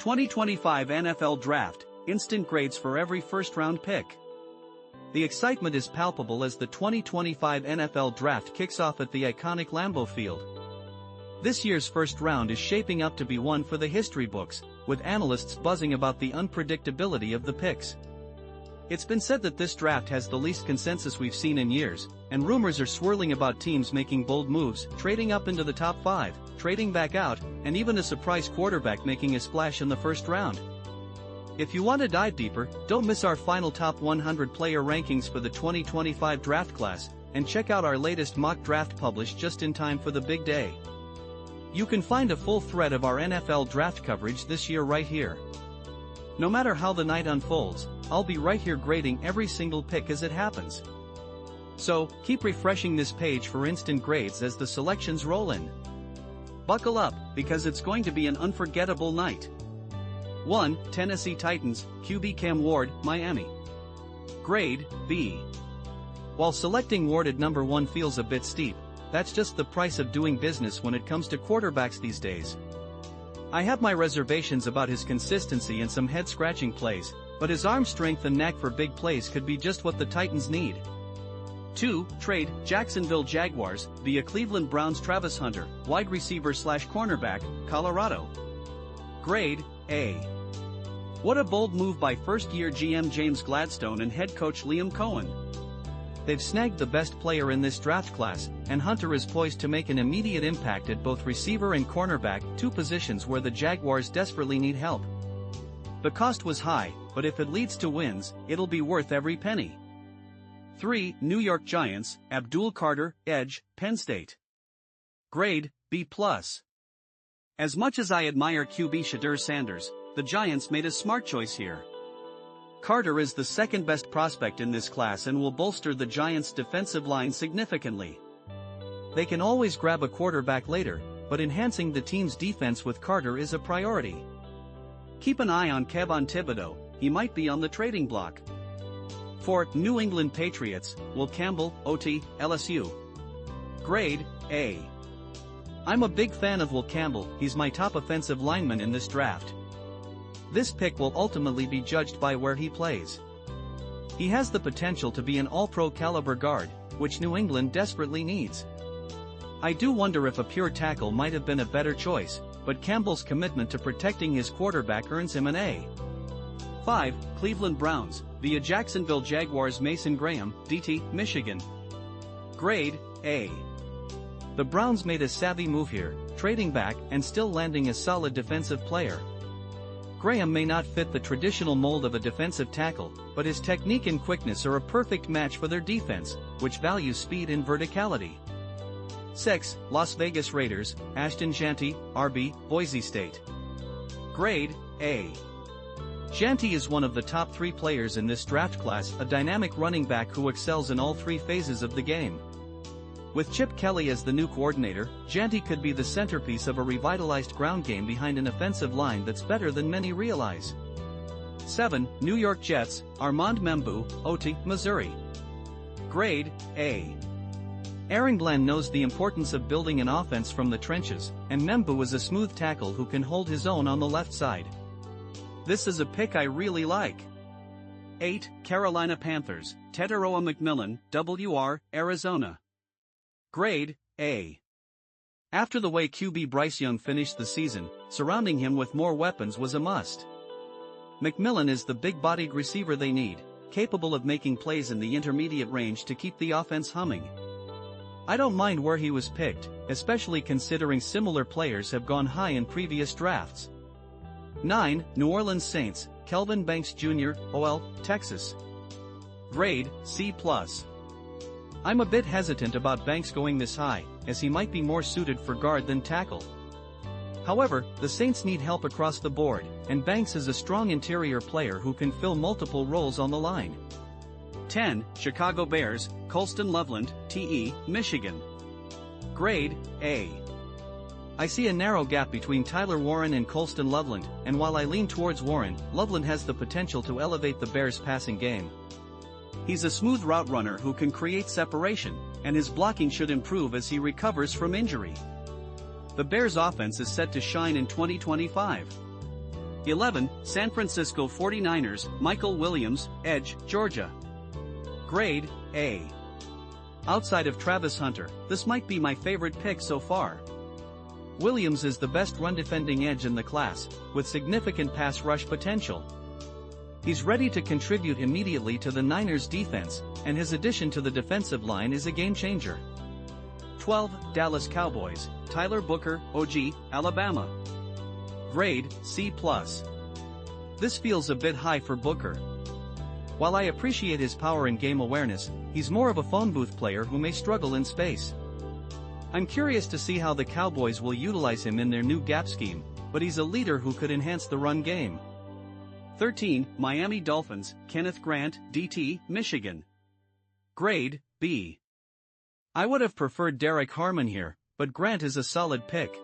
2025 NFL Draft, instant grades for every first-round pick. The excitement is palpable as the 2025 NFL Draft kicks off at the iconic Lambeau Field. This year's first round is shaping up to be one for the history books, with analysts buzzing about the unpredictability of the picks. It's been said that this draft has the least consensus we've seen in years, and rumors are swirling about teams making bold moves, trading up into the top 5, trading back out, and even a surprise quarterback making a splash in the first round. If you want to dive deeper, don't miss our final top 100 player rankings for the 2025 draft class, and check out our latest mock draft published just in time for the big day. You can find a full thread of our NFL draft coverage this year right here. No matter how the night unfolds, I'll be right here grading every single pick as it happens. So, keep refreshing this page for instant grades as the selections roll in. Buckle up, because it's going to be an unforgettable night. 1. Tennessee Titans, QB Cam Ward, Miami. Grade, B. While selecting Ward at number 1 feels a bit steep, that's just the price of doing business when it comes to quarterbacks these days. I have my reservations about his consistency and some head-scratching plays, but his arm strength and knack for big plays could be just what the Titans need. 2. Trade, Jacksonville Jaguars, via Cleveland Browns Travis Hunter, wide receiver/cornerback, Colorado. Grade, A. What a bold move by first-year GM James Gladstone and head coach Liam Cohen. They've snagged the best player in this draft class, and Hunter is poised to make an immediate impact at both receiver and cornerback, 2 positions where the Jaguars desperately need help. The cost was high, but if it leads to wins, it'll be worth every penny. 3. New York Giants, Abdul Carter, edge, Penn State. Grade, B+. As much as I admire QB Shedeur Sanders, the Giants made a smart choice here. Carter is the second best prospect in this class and will bolster the Giants' defensive line significantly. They can always grab a quarterback later, but enhancing the team's defense with Carter is a priority. Keep an eye on Kevon Thibodeau, he might be on the trading block. 4. New England Patriots, Will Campbell, OT, LSU. Grade, A. I'm a big fan of Will Campbell, he's my top offensive lineman in this draft. This pick will ultimately be judged by where he plays. He has the potential to be an all-pro caliber guard, which New England desperately needs. I do wonder if a pure tackle might have been a better choice, but Campbell's commitment to protecting his quarterback earns him an A. 5. Cleveland Browns, via Jacksonville Jaguars Mason Graham, DT, Michigan. Grade, A. The Browns made a savvy move here, trading back and still landing a solid defensive player. Graham may not fit the traditional mold of a defensive tackle, but his technique and quickness are a perfect match for their defense, which values speed and verticality. 6. Las Vegas Raiders, Ashton Jeanty, RB, Boise State. Grade, A. Jeanty is one of the top 3 players in this draft class, a dynamic running back who excels in all 3 phases of the game. With Chip Kelly as the new coordinator, Jeanty could be the centerpiece of a revitalized ground game behind an offensive line that's better than many realize. 7. New York Jets, Armand Membou, OT, Missouri. Grade, A. Aaron Glenn knows the importance of building an offense from the trenches, and Membou is a smooth tackle who can hold his own on the left side. This is a pick I really like. 8. Carolina Panthers, Tetairoa McMillan, WR, Arizona. Grade, A. After the way QB Bryce Young finished the season, surrounding him with more weapons was a must. McMillan is the big-bodied receiver they need, capable of making plays in the intermediate range to keep the offense humming. I don't mind where he was picked, especially considering similar players have gone high in previous drafts. 9. New Orleans Saints, Kelvin Banks Jr., OL, Texas. Grade, C+. I'm a bit hesitant about Banks going this high, as he might be more suited for guard than tackle. However, the Saints need help across the board, and Banks is a strong interior player who can fill multiple roles on the line. 10. Chicago Bears, Colston Loveland, TE, Michigan. Grade, A. I see a narrow gap between Tyler Warren and Colston Loveland, and while I lean towards Warren, Loveland has the potential to elevate the Bears' passing game. He's a smooth route runner who can create separation, and his blocking should improve as he recovers from injury. The Bears' offense is set to shine in 2025. 11. San Francisco 49ers, Michael Williams, edge, Georgia. Grade, A. Outside of Travis Hunter, this might be my favorite pick so far. Williams is the best run-defending edge in the class, with significant pass rush potential. He's ready to contribute immediately to the Niners' defense, and his addition to the defensive line is a game-changer. 12. Dallas Cowboys, Tyler Booker, OG, Alabama. Grade, C+. This feels a bit high for Booker. While I appreciate his power and game awareness, he's more of a phone booth player who may struggle in space. I'm curious to see how the Cowboys will utilize him in their new gap scheme, but he's a leader who could enhance the run game. 13. Miami Dolphins, Kenneth Grant, DT, Michigan. Grade, B. I would have preferred Derek Harmon here, but Grant is a solid pick.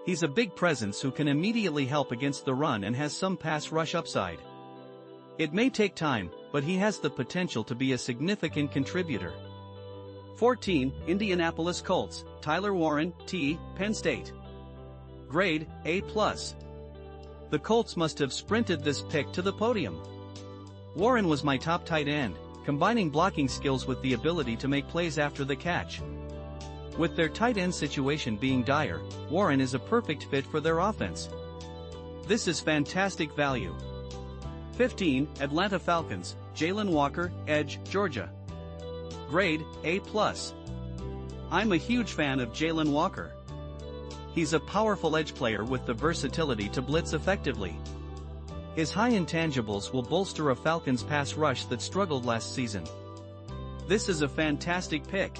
He's a big presence who can immediately help against the run and has some pass rush upside. It may take time, but he has the potential to be a significant contributor. 14. Indianapolis Colts, Tyler Warren, T, Penn State. Grade, A+. The Colts must have sprinted this pick to the podium. Warren was my top tight end, combining blocking skills with the ability to make plays after the catch. With their tight end situation being dire, Warren is a perfect fit for their offense. This is fantastic value. 15. Atlanta Falcons, Jalen Walker, edge, Georgia. Grade, A+. I'm a huge fan of Jalen Walker. He's a powerful edge player with the versatility to blitz effectively. His high intangibles will bolster a Falcons pass rush that struggled last season. This is a fantastic pick.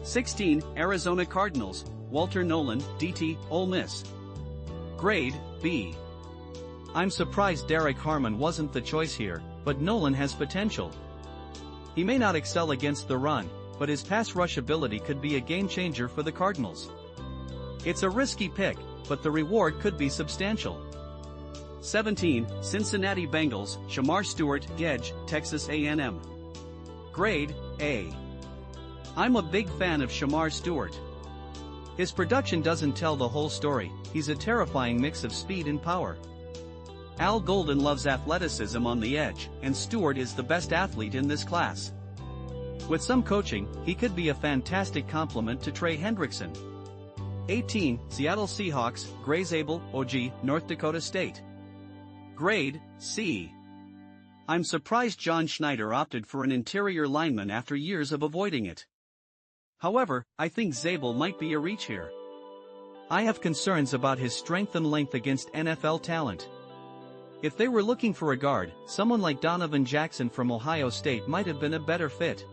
16. Arizona Cardinals, Walter Nolan, DT, Ole Miss. Grade, B. I'm surprised Derek Harmon wasn't the choice here, but Nolan has potential. He may not excel against the run, but his pass rush ability could be a game-changer for the Cardinals. It's a risky pick, but the reward could be substantial. 17. Cincinnati Bengals, Shamar Stewart, edge, Texas A&M. Grade, A. I'm a big fan of Shamar Stewart. His production doesn't tell the whole story, he's a terrifying mix of speed and power. Al Golden loves athleticism on the edge, and Stewart is the best athlete in this class. With some coaching, he could be a fantastic complement to Trey Hendrickson. 18. Seattle Seahawks, Gray Zabel, OG, North Dakota State. Grade, C. I'm surprised John Schneider opted for an interior lineman after years of avoiding it. However, I think Zabel might be a reach here. I have concerns about his strength and length against NFL talent. If they were looking for a guard, someone like Donovan Jackson from Ohio State might have been a better fit.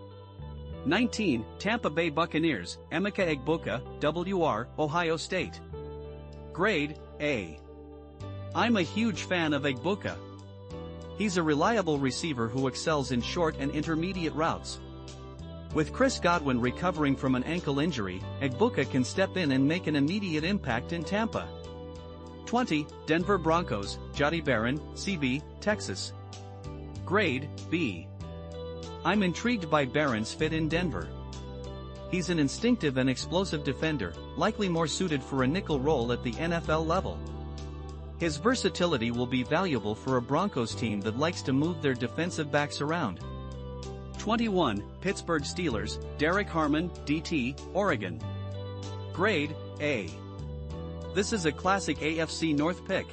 19. Tampa Bay Buccaneers, Emeka Egbuka, WR, Ohio State. Grade, A. I'm a huge fan of Egbuka. He's a reliable receiver who excels in short and intermediate routes. With Chris Godwin recovering from an ankle injury, Egbuka can step in and make an immediate impact in Tampa. 20. Denver Broncos, Jody Barron, CB, Texas. Grade, B. I'm intrigued by Barron's fit in Denver. He's an instinctive and explosive defender, likely more suited for a nickel role at the NFL level. His versatility will be valuable for a Broncos team that likes to move their defensive backs around. 21. Pittsburgh Steelers, Derek Harmon, DT, Oregon. Grade, A. This is a classic AFC North pick.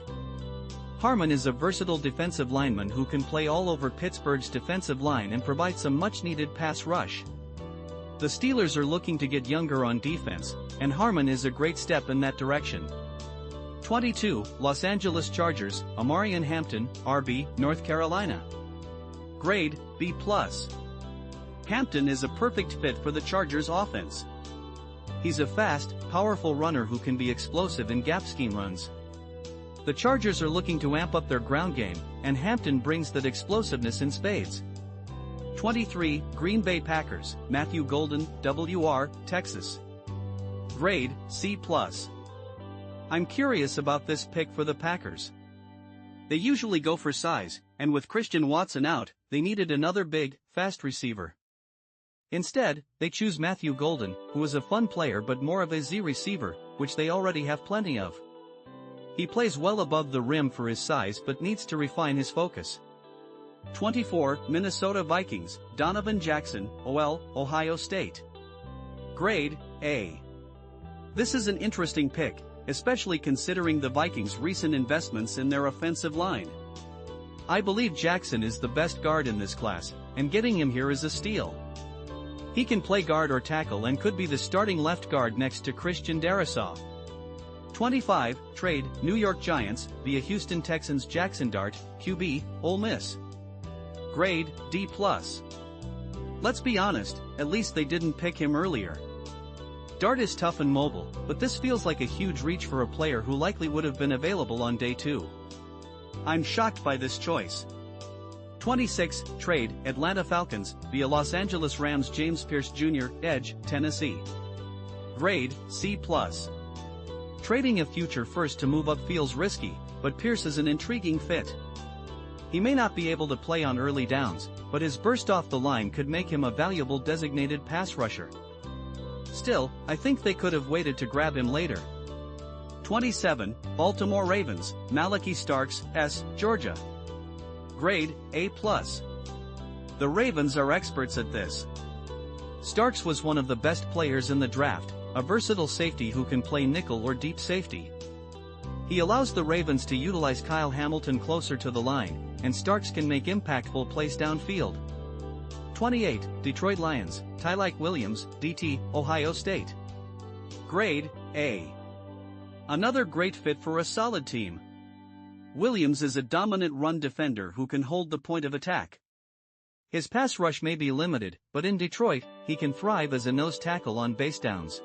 Harmon is a versatile defensive lineman who can play all over Pittsburgh's defensive line and provide some much-needed pass rush. The Steelers are looking to get younger on defense, and Harmon is a great step in that direction. 22. Los Angeles Chargers, Amarian Hampton, RB, North Carolina. Grade, B+. Hampton is a perfect fit for the Chargers offense. He's a fast, powerful runner who can be explosive in gap scheme runs. The Chargers are looking to amp up their ground game, and Hampton brings that explosiveness in spades. 23. Green Bay Packers, Matthew Golden, WR, Texas. Grade, C+. I'm curious about this pick for the Packers. They usually go for size, and with Christian Watson out, they needed another big, fast receiver. Instead, they choose Matthew Golden, who is a fun player but more of a Z receiver, which they already have plenty of. He plays well above the rim for his size but needs to refine his focus. 24. Minnesota Vikings, Donovan Jackson, OL, Ohio State. Grade, A. This is an interesting pick, especially considering the Vikings' recent investments in their offensive line. I believe Jackson is the best guard in this class, and getting him here is a steal. He can play guard or tackle and could be the starting left guard next to Christian Darrisaw. 25. Trade, New York Giants, via Houston Texans Jackson Dart, QB, Ole Miss. Grade, D+. Let's be honest, at least they didn't pick him earlier. Dart is tough and mobile, but this feels like a huge reach for a player who likely would have been available on day 2. I'm shocked by this choice. 26. Trade, Atlanta Falcons, via Los Angeles Rams James Pierce Jr., Edge, Tennessee. Grade, C+. Trading a future first to move up feels risky, but Pierce is an intriguing fit. He may not be able to play on early downs, but his burst off the line could make him a valuable designated pass rusher. Still, I think they could have waited to grab him later. 27. Baltimore Ravens, Malachi Starks, S, Georgia. Grade, A+. The Ravens are experts at this. Starks was one of the best players in the draft, a versatile safety who can play nickel or deep safety. He allows the Ravens to utilize Kyle Hamilton closer to the line, and Starks can make impactful plays downfield. 28. Detroit Lions, Tyleik Williams, DT, Ohio State. Grade, A. Another great fit for a solid team. Williams is a dominant run defender who can hold the point of attack. His pass rush may be limited, but in Detroit, he can thrive as a nose tackle on base downs.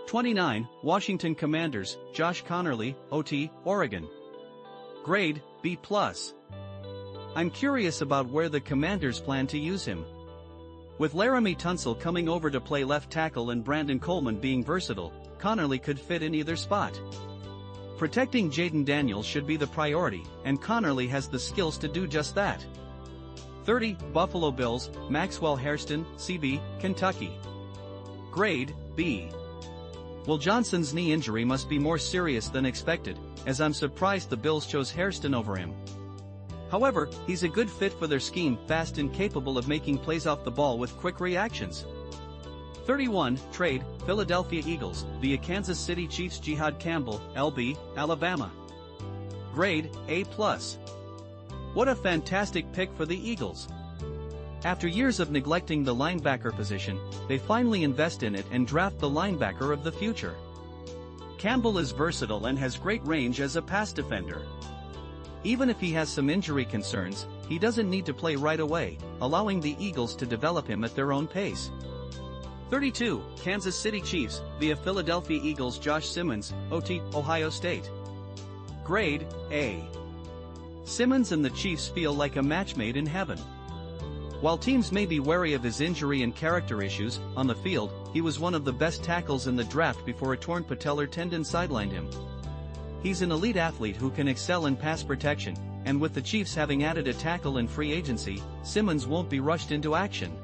29. Washington Commanders, Josh Connerly, OT, Oregon. Grade, B+. I'm curious about where the Commanders plan to use him. With Laramie Tunsil coming over to play left tackle and Brandon Coleman being versatile, Connerly could fit in either spot. Protecting Jaden Daniels should be the priority, and Connerly has the skills to do just that. 30. Buffalo Bills, Maxwell Hairston, CB, Kentucky. Grade, B. Will Johnson's knee injury must be more serious than expected, as I'm surprised the Bills chose Hairston over him. However, he's a good fit for their scheme, fast and capable of making plays off the ball with quick reactions. 31. Trade, Philadelphia Eagles, via Kansas City Chiefs Jihaad Campbell, LB, Alabama. Grade, A+. What a fantastic pick for the Eagles. After years of neglecting the linebacker position, they finally invest in it and draft the linebacker of the future. Campbell is versatile and has great range as a pass defender. Even if he has some injury concerns, he doesn't need to play right away, allowing the Eagles to develop him at their own pace. 32. Kansas City Chiefs, via Philadelphia Eagles Josh Simmons, OT, Ohio State. Grade, A. Simmons and the Chiefs feel like a match made in heaven. While teams may be wary of his injury and character issues, on the field, he was one of the best tackles in the draft before a torn patellar tendon sidelined him. He's an elite athlete who can excel in pass protection, and with the Chiefs having added a tackle in free agency, Simmons won't be rushed into action.